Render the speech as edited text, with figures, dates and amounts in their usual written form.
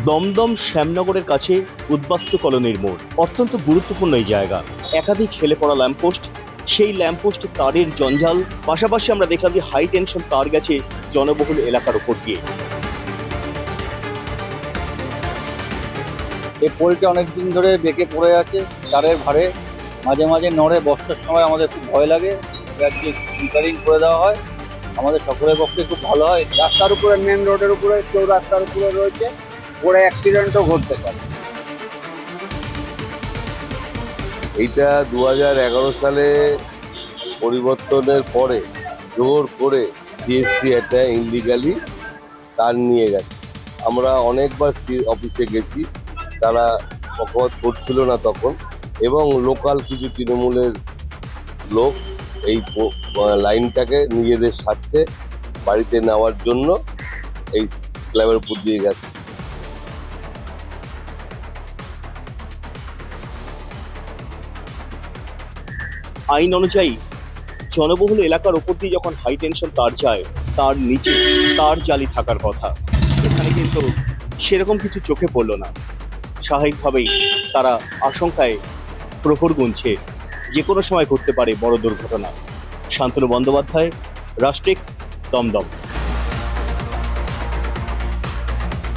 দমদম শ্যামনগরের কাছে উদ্বাস্তু কলোনির মোড় অত্যন্ত গুরুত্বপূর্ণ এই জায়গা। একাধিক হেলে পড়া ল্যাম্পপোস্ট, সেই ল্যাম্পপোস্ট তারের জঞ্জাল, পাশাপাশি আমরা দেখলাম যে হাই টেনশন তার গেছে জনবহুল এলাকার উপর দিয়ে। এই পোলটা অনেকদিন ধরে বেঁকে পড়ে আছে তারের ভারে, মাঝে মাঝে নড়ে। বর্ষার সময় আমাদের খুব ভয় লাগে। আজকে রিপেয়ারিং করে দেওয়া হয়, আমাদের সকলের পক্ষে খুব ভালো হয়। রাস্তার উপরে, মেন রোডের উপরে, কেউ রাস্তার উপরে রয়েছে, পরে অ্যাক্সিডেন্টও ঘটতে পারে। এইটা 2011 সালে পরিবর্তনের পরে জোর করে সিএসসি এটা ইনলিগালি তার নিয়ে গেছে। আমরা অনেকবার অফিসে গেছি, তারা পক্ষপাত করছিল না তখন, এবং লোকাল কিছু তৃণমূলের লোক এই লাইনটাকে নিজেদের স্বার্থে বাড়িতে নেওয়ার জন্য এই ক্লাবের উপর দিয়ে গেছে। আইন অনুযায়ী জনবহুল এলাকার উপর দিয়ে যখন হাই টেনশন তার যায়, তার নিচে তার জালি থাকার কথা। এখানে কিন্তু সেরকম কিছু চোখে পড়ল না। স্বাভাবিকভাবেই তারা আশঙ্কায় প্রহর গুনছে, যে কোনো সময় ঘটতে পারে বড় দুর্ঘটনা। শান্তনু বন্দ্যোপাধ্যায়, রাষ্ট্রিক্স, দমদম।